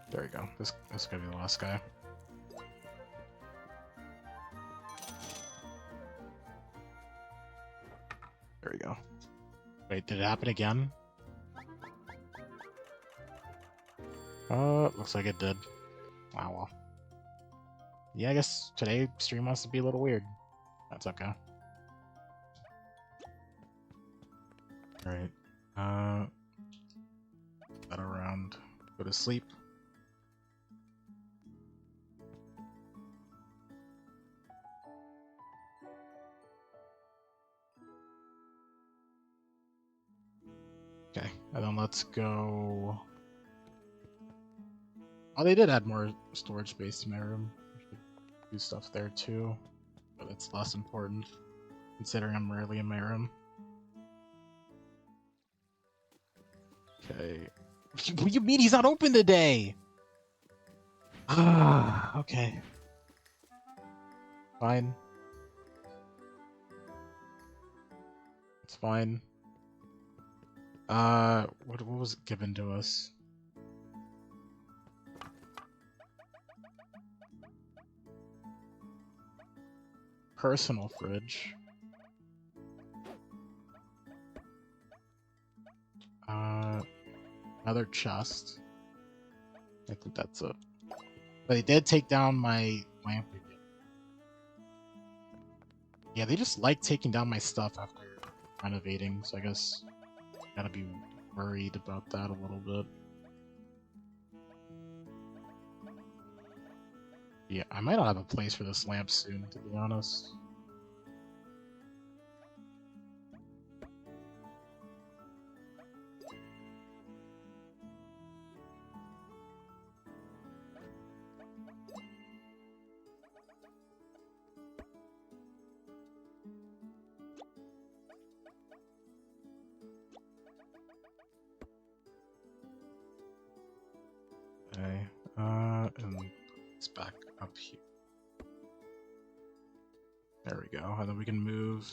There we go. This could be the last guy. There we go. Wait, did it happen again? Looks like it did. Wow, well. Yeah, I guess today stream wants to be a little weird. That's okay. Alright. That around. Go to sleep. Okay, and then let's go... Oh, they did add more storage space to my room. I should do stuff there too, but it's less important, considering I'm rarely in my room. Okay. What do you mean he's not open today? Ah, okay. Fine. It's fine. What was given to us? Personal fridge. Another chest. I think that's it. But they did take down my lamp again. Yeah, they just like taking down my stuff after renovating, so I guess gotta be worried about that a little bit. Yeah, I might not have a place for this lamp soon, to be honest. Okay, and it's back up here. There we go, and then we can move...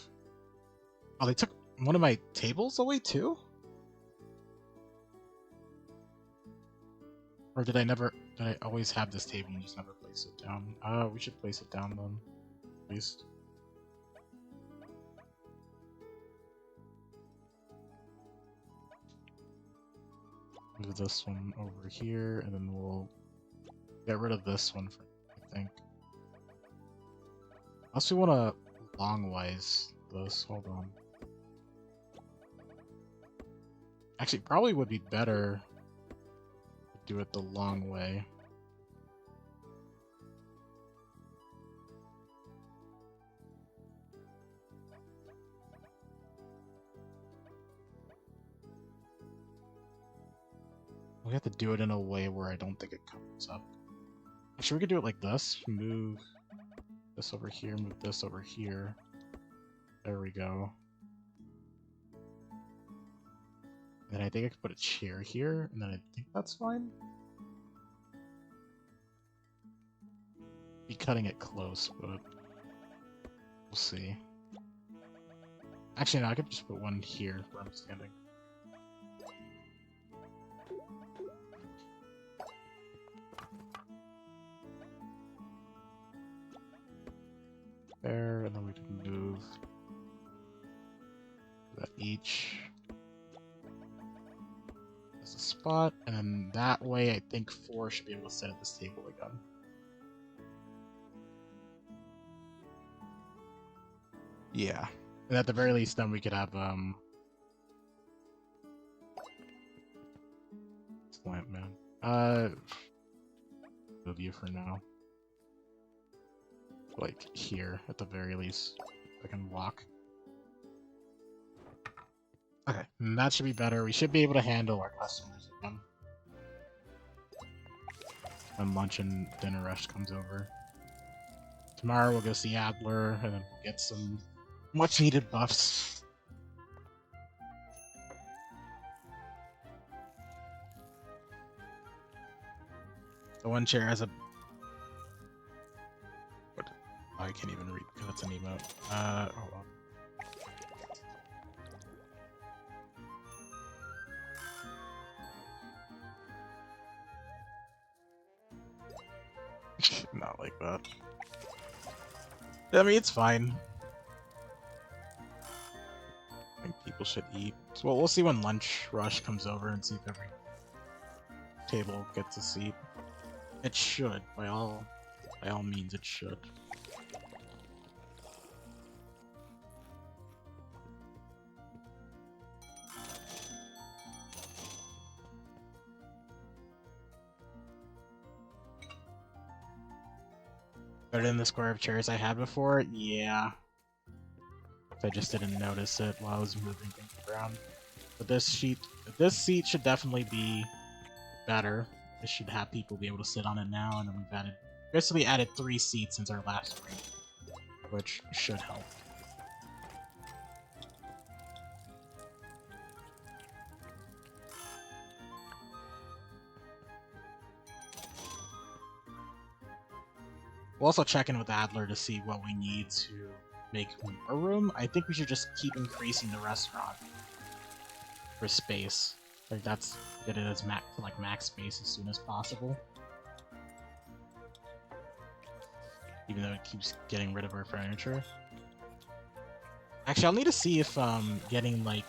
Oh, they took one of my tables away too? Or did I always have this table and just never place it down? We should place it down then, at least. Move this one over here, and then we'll get rid of this one for, I think. Unless we want to longwise this, hold on. Actually, probably would be better to do it the long way. We have to do it in a way where I don't think it comes up. Actually, we could do it like this. Move this over here, move this over here. There we go. And then I think I could put a chair here, and then I think that's fine. Be cutting it close, but we'll see. Actually, no, I could just put one here where I'm standing. There, and then we can move that each as a spot, and then that way I think 4 should be able to sit at this table again. Yeah, and at the very least, then we could have lamp man. Move you for now. Like here, at the very least, I can walk. Okay, and that should be better. We should be able to handle our customers again when lunch and dinner rush comes over. Tomorrow we'll go see Adler and then get some much needed buffs. The one chair has a... What? Oh, I can't even read because it's an emote. Hold on. Not like that. I mean, it's fine. I think people should eat. Well, we'll see when lunch rush comes over and see if every table gets a seat. It should, by all means, it should. Better than the square of chairs I had before? Yeah. I just didn't notice it while I was moving things around. But this seat should definitely be better. It should have people be able to sit on it now, and then we've basically added 3 seats since our last stream, which should help. We'll also check in with Adler to see what we need to make more room. I think we should just keep increasing the restaurant for space. Like that's get it as max space as soon as possible. Even though it keeps getting rid of our furniture. Actually, I'll need to see if getting like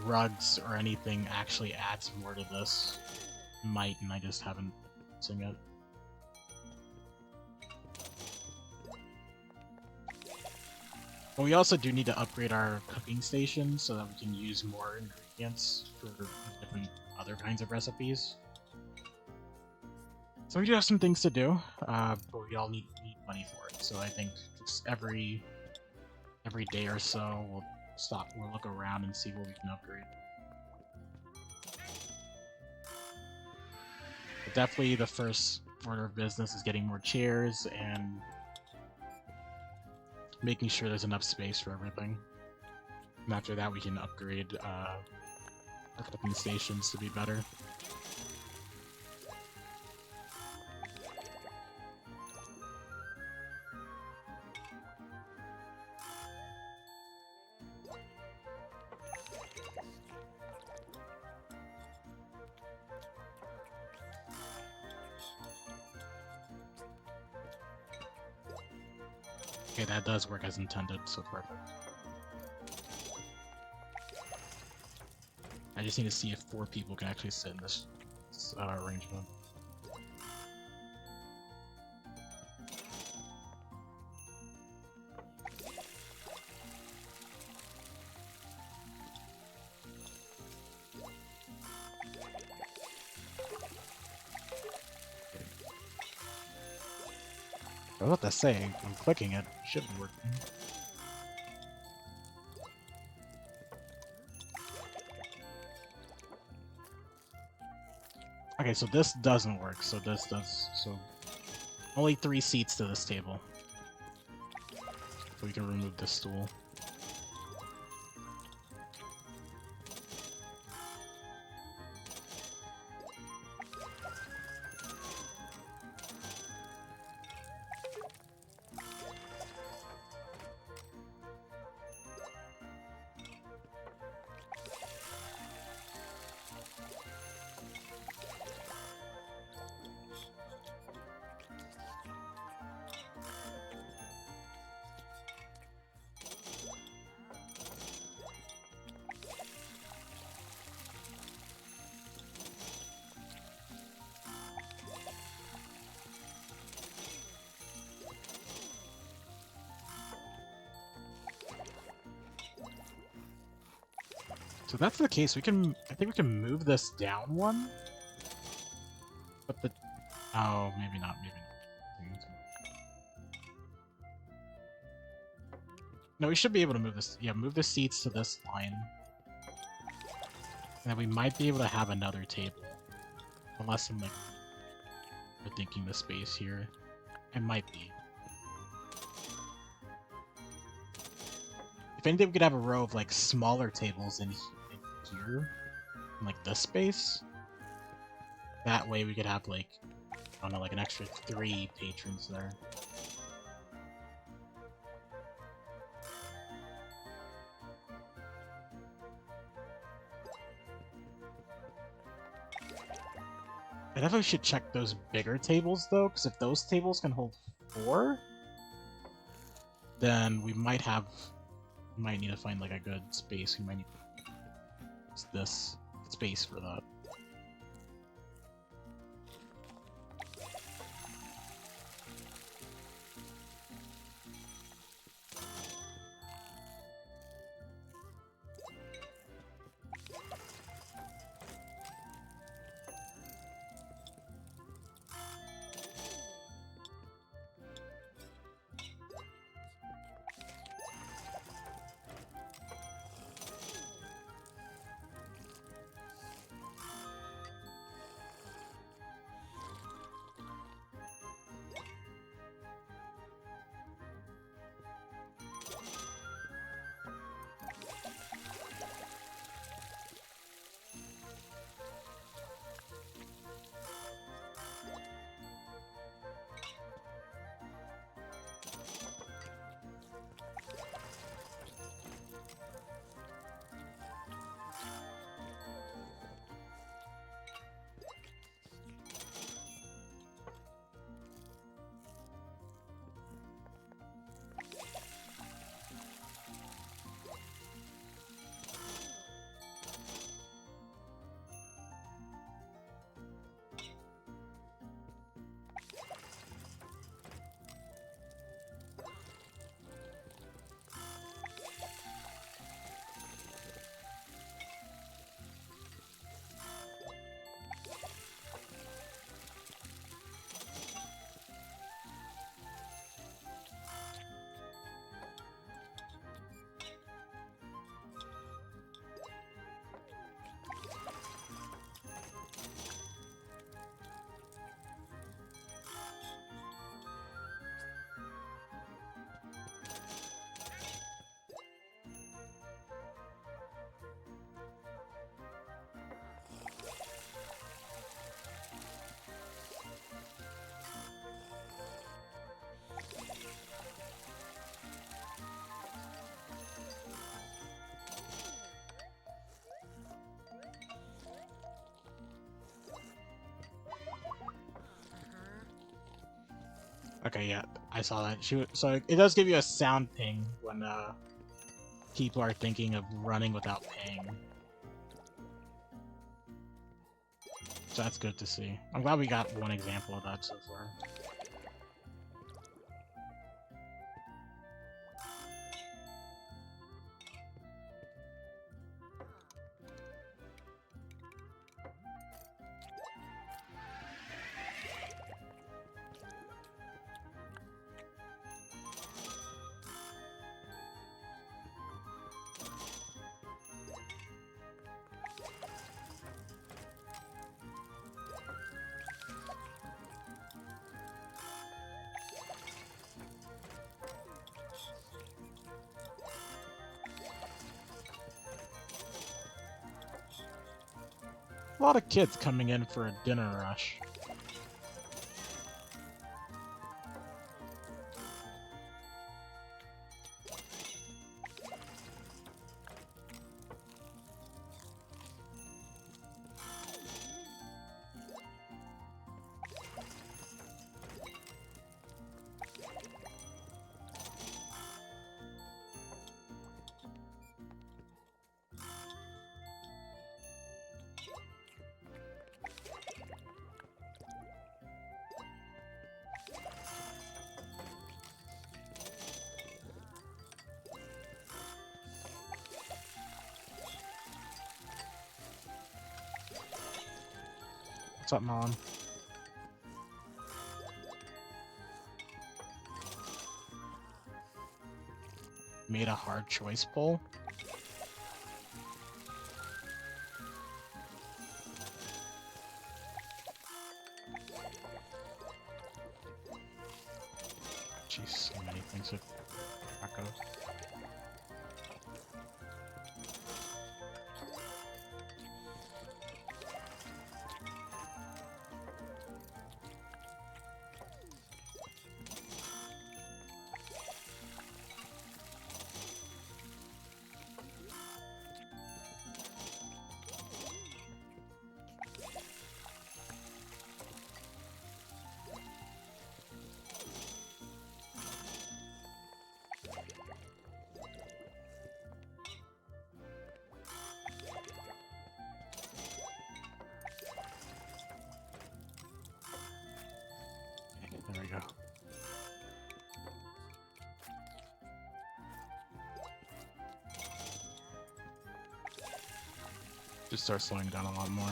rugs or anything actually adds more to this. Might, and I just haven't seen it. But we also do need to upgrade our cooking station so that we can use more ingredients for different other kinds of recipes. So we do have some things to do, but we all need money for it. So I think just every day or so we'll look around and see what we can upgrade. But definitely the first order of business is getting more chairs and making sure there's enough space for everything. And after that, we can upgrade our cooking stations to be better. Okay, that does work as intended, so perfect. I just need to see if 4 people can actually sit in this arrangement. I was about to say, I'm clicking it. Should be working. Okay, so this doesn't work, so this does. So only 3 seats to this table. So we can remove this stool. So that's the case. I think we can move this down one. But oh, maybe not. No, we should be able to move this. Yeah, move the seats to this line. And then we might be able to have another table. Unless I'm like rethinking the space here. It might be. If anything, we could have a row of like smaller tables in here. In like this space. That way we could have like, I don't know, like an extra 3 patrons there. I definitely should check those bigger tables, though, because if those tables can hold 4, then we might need to find, like, a good space. We might need this space for that. Okay, yeah, I saw that. So it does give you a sound ping when people are thinking of running without paying. So that's good to see. I'm glad we got one example of that so far. A lot of kids coming in for a dinner rush. What's up, Mom? Made a hard choice poll? Jeez, so many things with tacos. Just start slowing down a lot more.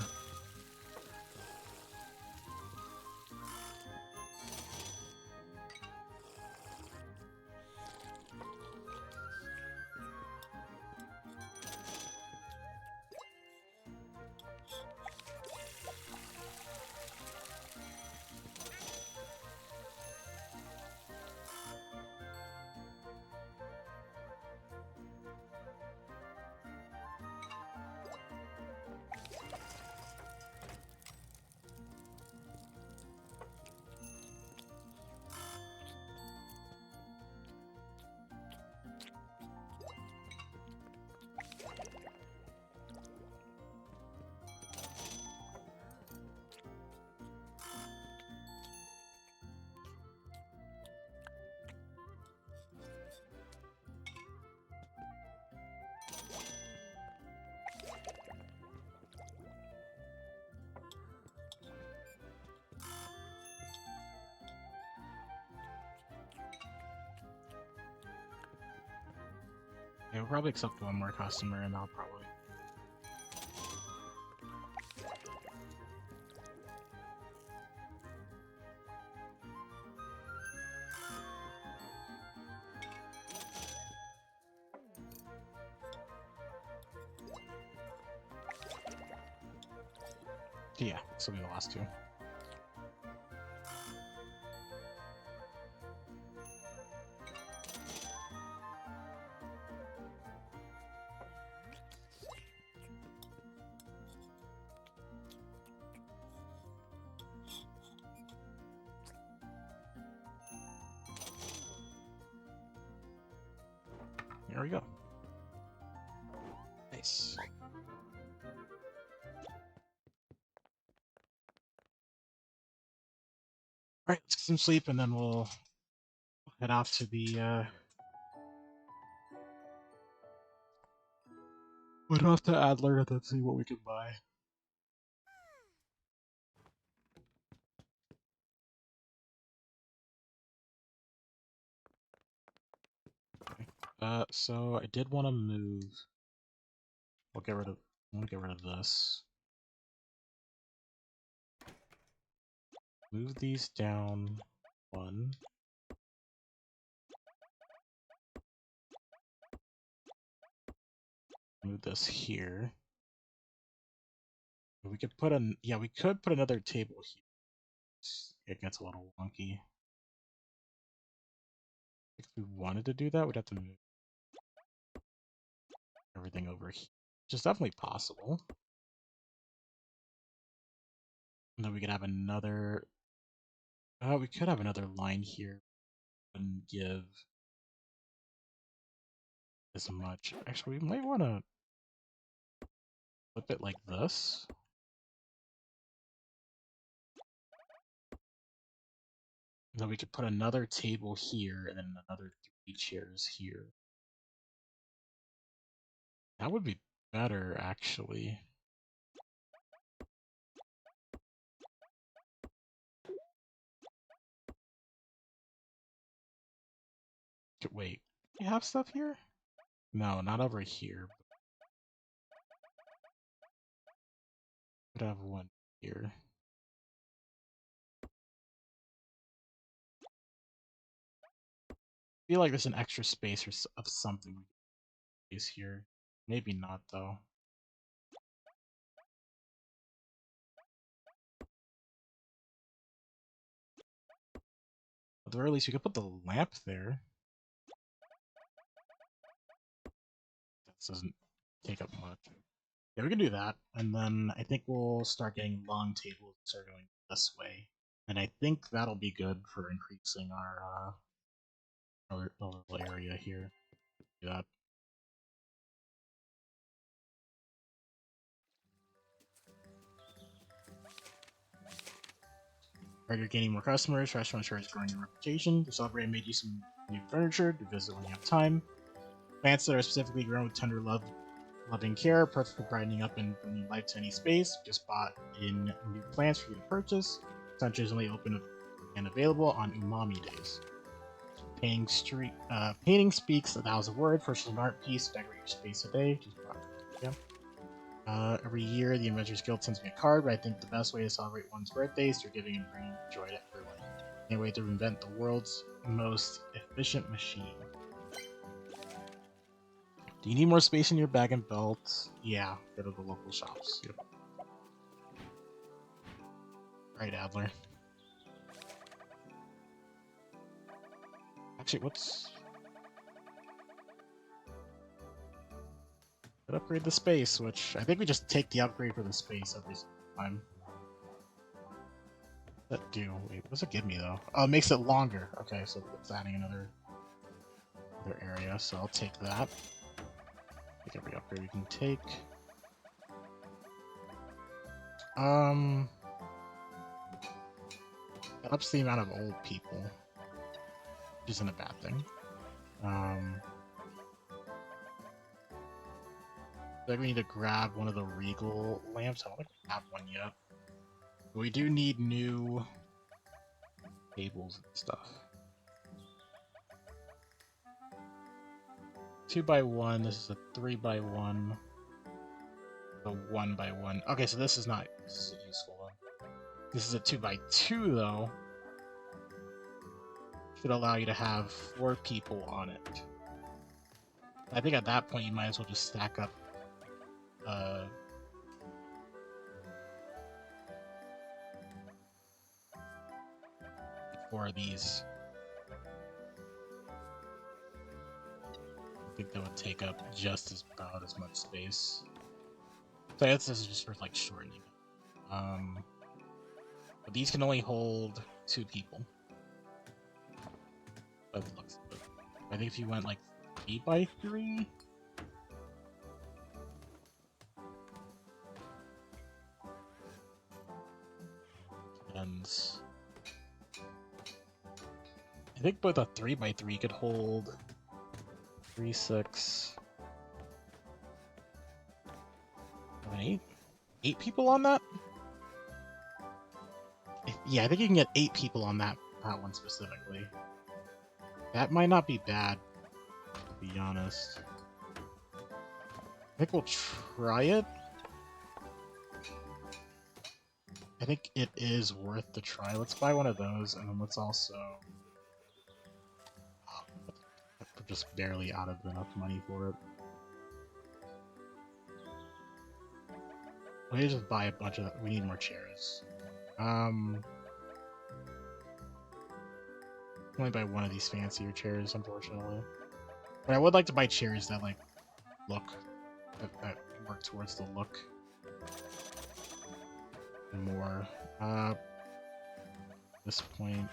Yeah, we'll probably accept one more customer and I'll probably... Yeah, this will be the last two. There we go. Nice. Alright, let's get some sleep and then we'll head off to the head off to Adler and then see what we can buy. So I did want to move. We'll get rid of. I want to get rid of this. Move these down one. Move this here. We could put an. Yeah, we could put another table here. It gets a little wonky. If we wanted to do that, we'd have to move everything over here. Which is definitely possible. And then we could have another. We could have another line here and give as much. Actually, we might want to flip it like this. And then we could put another table here and then another 3 chairs here. That would be better, actually. Wait, do you have stuff here? No, not over here. Could have one here. I feel like there's an extra space or of something is here. Maybe not though. At the very least, we could put the lamp there. That doesn't take up much. Yeah, we can do that, and then I think we'll start getting long tables and start going this way. And I think that'll be good for increasing our little area here. Do that. Alright, you're gaining more customers. Restaurant sure is growing your reputation. The celebrate made you some new furniture to visit when you have time. Plants that are specifically grown with tender love, loving care, perfect for brightening up and bringing life to any space. Just bought in new plants for you to purchase. Sunshine is only open and available on Umami days. Painting speaks 1,000 words. For an art piece, decorate your space today. Just bought, yeah. Every year, the Adventurers Guild sends me a card, but I think the best way to celebrate one's birthday is through giving and bringing joy to everyone. Any way to invent the world's most efficient machine. Do you need more space in your bag and belt? Yeah, go to the local shops. Yep. Right, Adler. Actually, what's... Could upgrade the space, which I think we just take the upgrade for the space every time. That do? Wait, what does it give me though? Oh, it makes it longer. Okay, so it's adding another area, so I'll take that. Take every upgrade we can take. That ups the amount of old people, which isn't a bad thing. I think we need to grab one of the Regal lamps. I don't think we have one yet. But we do need new tables and stuff. 2x1, this is a 3x1. A 1x1. Okay, so this is not a useful one. This is a 2x2 though. Should allow you to have 4 people on it. I think at that point you might as well just stack up 4 of these. I think that would take up just about as much space. So I guess this is just for like shortening. But these can only hold 2 people. But it looks good. I think if you went like 3x3. And I think both a 3x3 could hold 3, 6, 7, 8? 8 people on that? Yeah, I think you can get 8 people on that one specifically. That might not be bad, to be honest. I think we'll try it. I think it is worth the try. Let's buy one of those, and then let's also... Oh, we're just barely out of enough money for it. We need to just buy a bunch of... We need more chairs. Only buy one of these fancier chairs, unfortunately. But I would like to buy chairs that, like, look... that work towards the look more. At this point...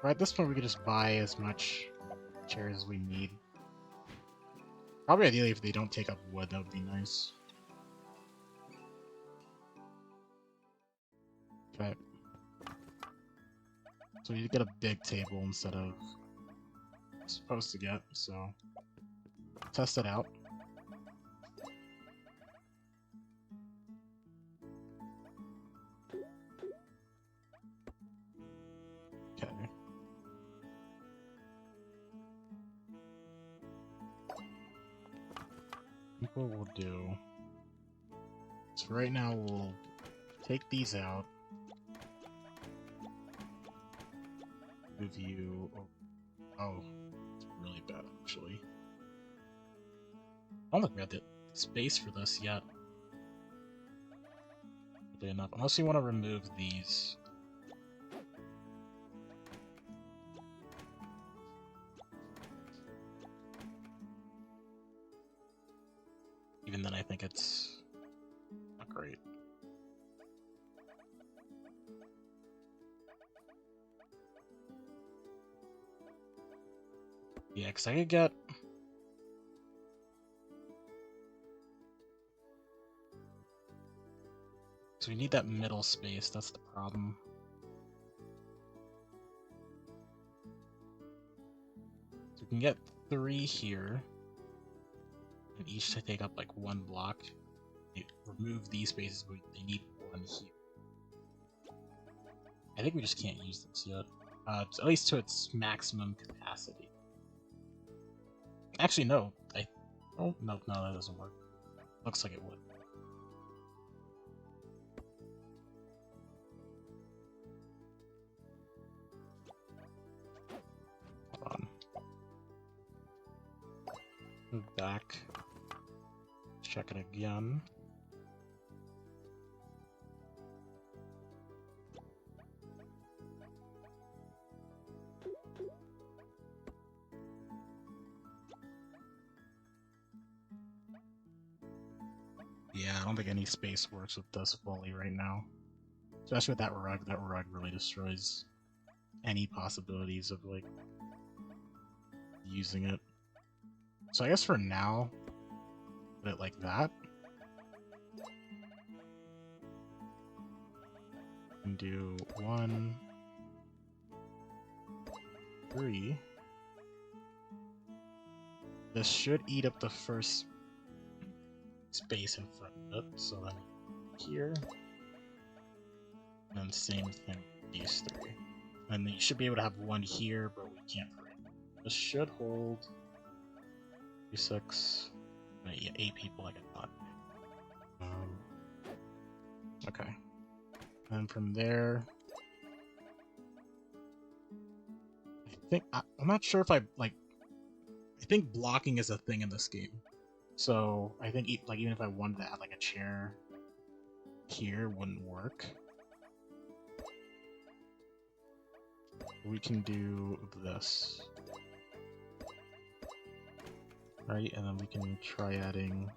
Right, at this point we could just buy as much chairs as we need. Probably ideally if they don't take up wood, that would be nice. Okay. So we need to get a big table instead of supposed to get, so test it out. Okay. I think what we'll do, so right now we'll take these out. Move you. Oh, it's really bad actually. I don't think we have the space for this yet. Enough. Unless you want to remove these. Even then, I think it's not great. Yeah, because I could get... So we need that middle space, that's the problem. So we can get 3 here. And each to take up like 1 block. Remove these spaces, but they need 1 here. I think we just can't use this yet. At least to its maximum capacity. Actually, no. Oh, no, that doesn't work. Looks like it would. Hold on. Move back. Check it again. Yeah, I don't think any space works with this fully right now. Especially with that rug. That rug really destroys any possibilities of, like, using it. So I guess for now, put it like that. And do 1, 3. This should eat up the first space in front of it, so then here. And same thing with these 3. And then you should be able to have 1 here, but we can't put it. This should hold 2, 6, 8 people like I thought. Okay. And from there, I think I'm not sure if I think blocking is a thing in this game. So I think even if I wanted to add like a chair here, wouldn't work. We can do this, right? And then we can try adding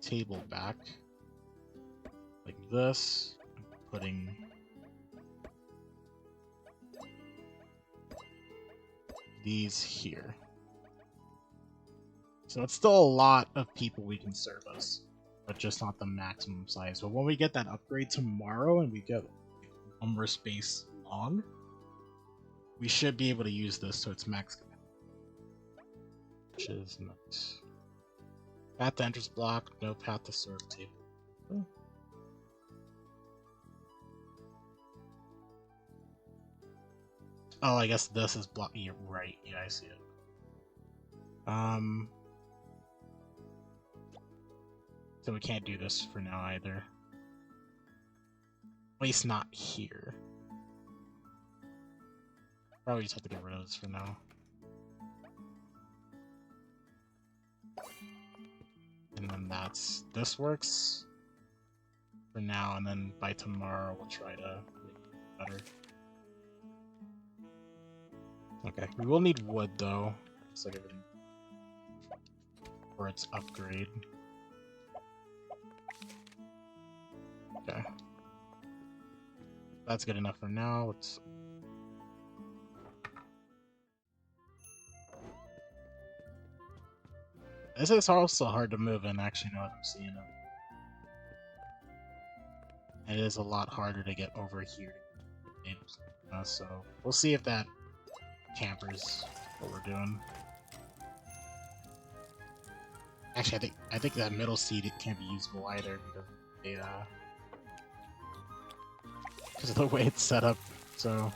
table back like this, putting these here. So it's still a lot of people we can service, but just not the maximum size. But when we get that upgrade tomorrow and we get one more space long, we should be able to use this to its max capacity. Which is nice. Path to entrance block, no path to serve table. Oh. Oh, I guess this is block. You're right. Yeah, I see it. So we can't do this for now either. At least not here. Probably just have to get rid of this for now. And then this works for now, and then by tomorrow we'll try to make it better. Okay, we will need wood though. Looks like everything for its upgrade. Okay. That's good enough for now. This is also hard to move in, actually, now that I'm seeing it. It is a lot harder to get over here. So we'll see if that campers what we're doing. Actually, I think that middle seat it can't be usable either because of the way it's set up. So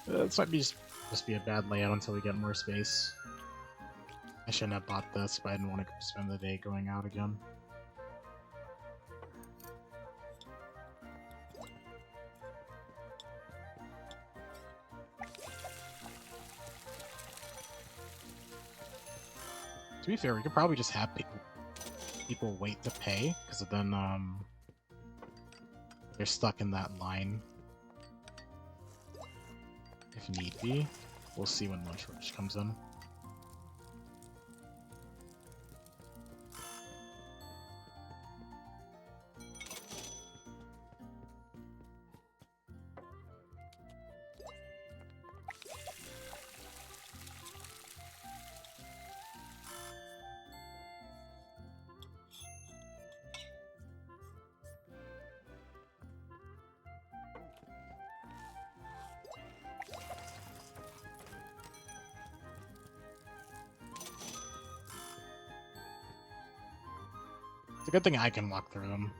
this might be just be a bad layout until we get more space. I shouldn't have bought this, but I didn't want to spend the day going out again. To be fair, we could probably just have people wait to pay, because then they're stuck in that line. If need be. We'll see when lunch rush comes in. It's a good thing I can walk through them.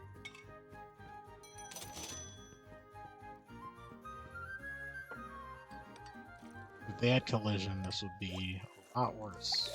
If they had collision, this would be Not worse.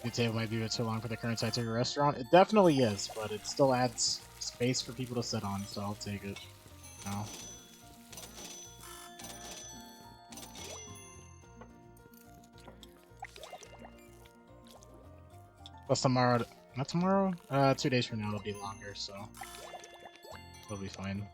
The table might be a bit too long for the current size of your restaurant. It definitely is, but it still adds space for people to sit on, so I'll take it. No. Plus tomorrow, not tomorrow? 2 days from now it'll be longer, so it'll be fine.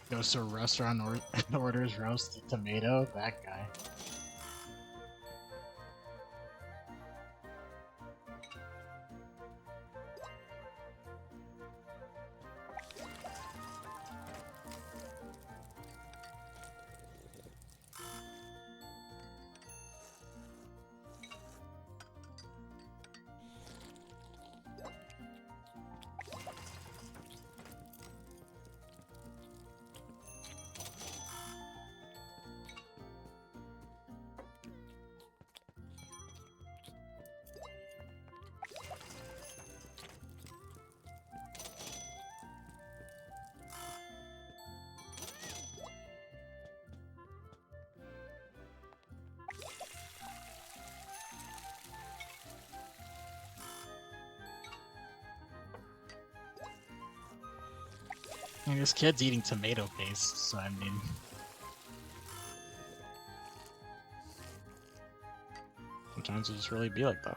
Goes to a restaurant or orders roasted tomato. That guy. I mean, this kid's eating tomato paste, so I mean... Sometimes it just really be like that.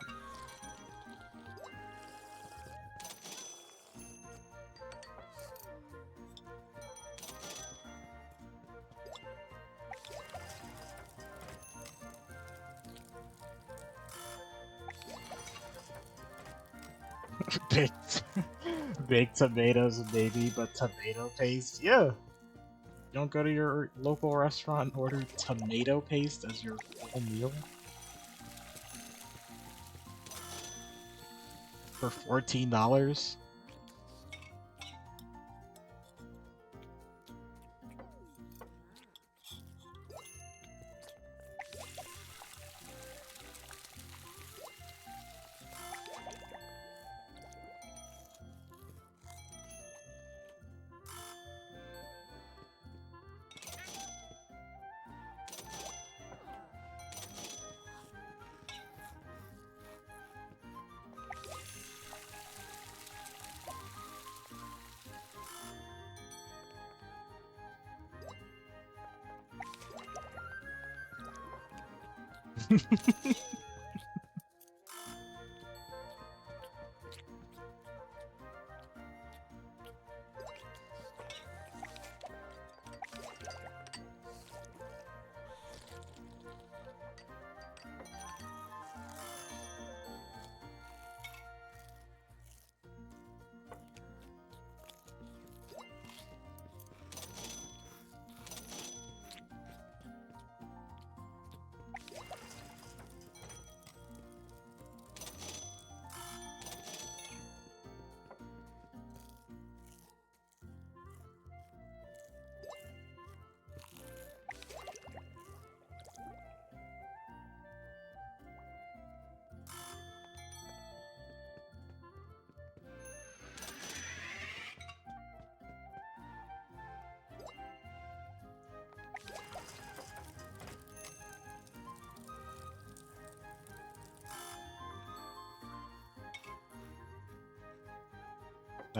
Baked, Baked tomatoes, maybe, but tomato paste? Yeah. You don't go to your local restaurant and order tomato paste as your full meal? For $14?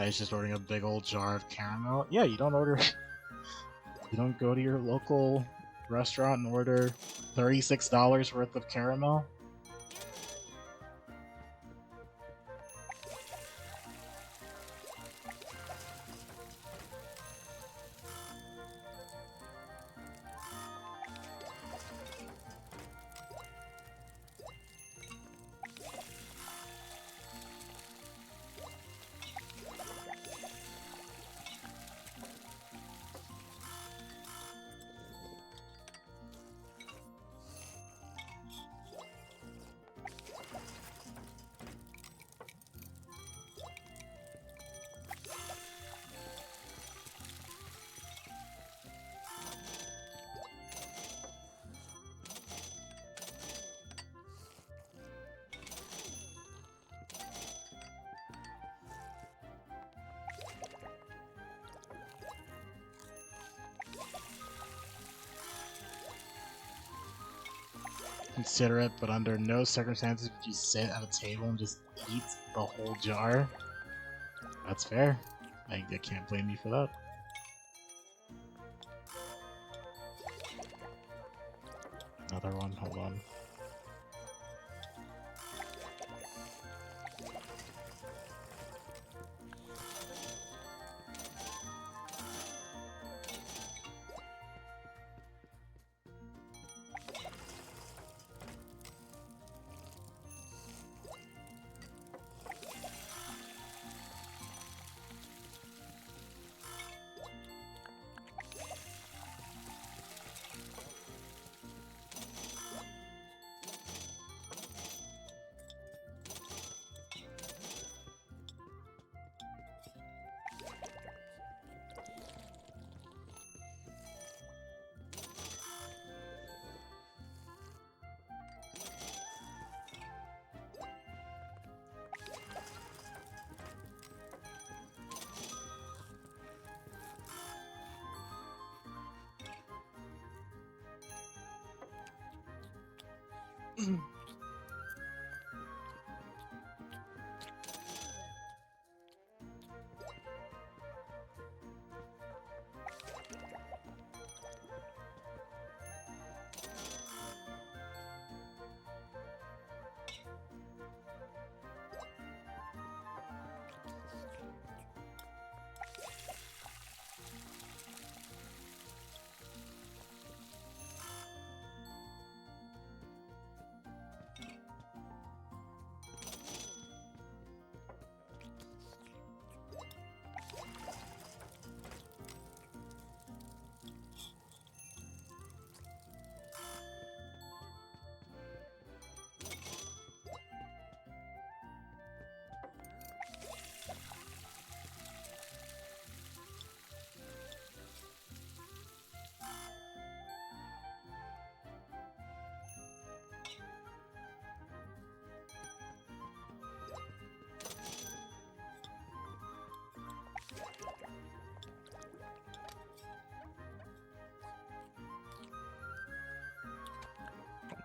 He's just ordering a big old jar of caramel. Yeah, you don't order. You don't go to your local restaurant and order $36 worth of caramel. Consider it, but under no circumstances would you sit at a table and just eat the whole jar. That's fair. I can't blame you for that. Another one, hold on.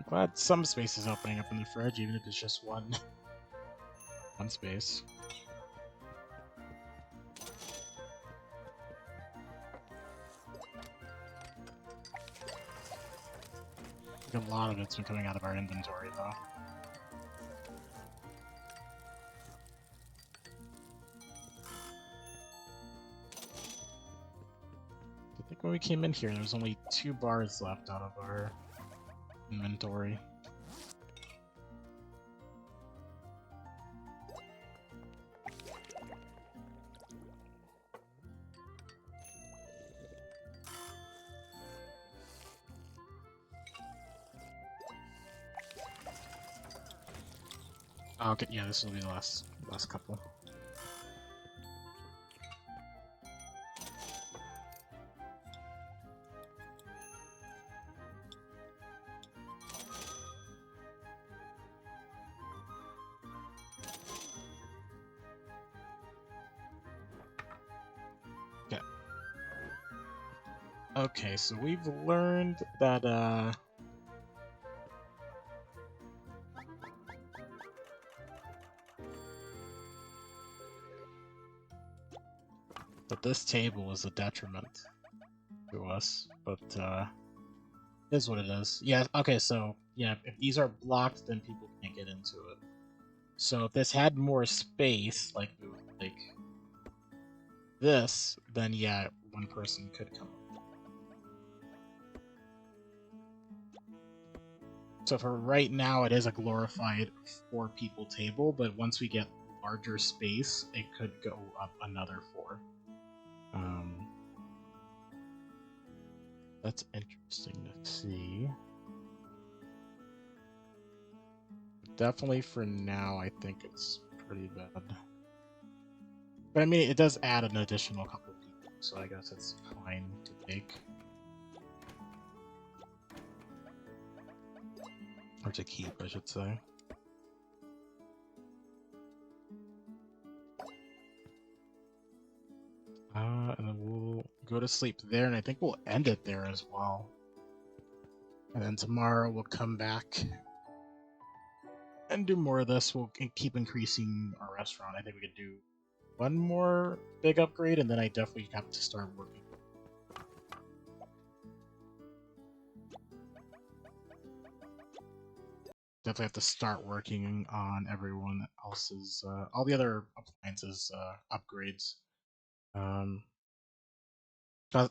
Glad some space is opening up in the fridge, even if it's just one one space. Like a lot of it's been coming out of our inventory, though. I think when we came in here, there was only 2 bars left out of our inventory. Oh, okay, yeah, this will be the last couple. Okay. Okay, so we've learned that this table is a detriment to us, but it is what it is. Yeah, okay, so yeah, if these are blocked, then people can't get into it. So if this had more space, like this, then yeah, one person could come up. So for right now, it is a glorified 4-people table, but once we get larger space, it could go up another 4. That's interesting to see. Definitely for now, I think it's pretty bad. But I mean, it does add an additional couple of people, so I guess it's fine to take. Or to keep, I should say. And then we'll go to sleep there, and I think we'll end it there as well. And then tomorrow we'll come back and do more of this. We'll keep increasing our restaurant. I think we could do one more big upgrade, and then I definitely have to start working. Definitely have to start working on everyone else's, all the other appliances upgrades.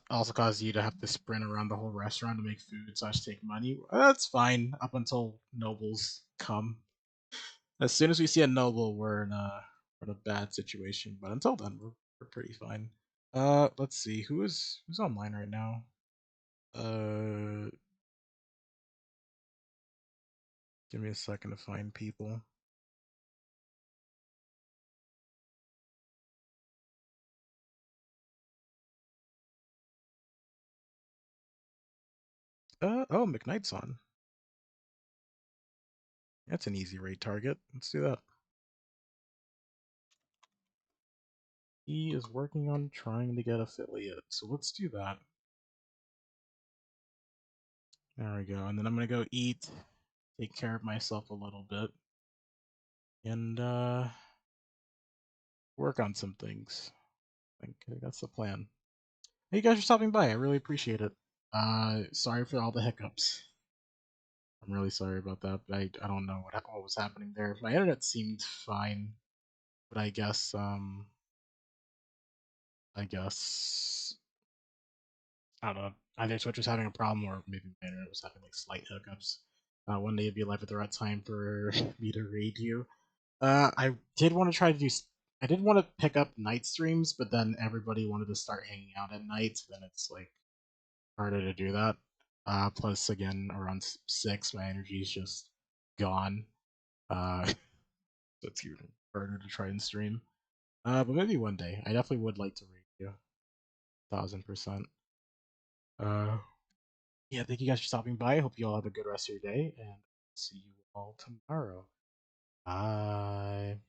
Also cause you to have to sprint around the whole restaurant to make food / take money. That's fine up until nobles come. As soon as we see a noble, we're in a bad situation. But until then, we're pretty fine. Let's see who's online right now. Give me a second to find people. Oh, McKnight's on. That's an easy raid target. Let's do that. He is working on trying to get affiliate, so let's do that. There we go. And then I'm gonna go eat, take care of myself a little bit, and work on some things. I think that's the plan. Hey, you guys for stopping by. I really appreciate it. Sorry for all the hiccups. I'm really sorry about that. I don't know what was happening there. My internet seemed fine, but I guess I don't know. Either Twitch was having a problem, or maybe my internet was having like slight hiccups. One day it'd be live at the right time for me to raid you. I did want to try to do. I did want to pick up night streams, but then everybody wanted to start hanging out at night. So then it's like harder to do that. Plus, again, around 6, my energy is just gone. So it's even harder to try and stream. But maybe one day. I definitely would like to raid you. 1000%. Yeah, thank you guys for stopping by. I hope you all have a good rest of your day, and see you all tomorrow. Bye.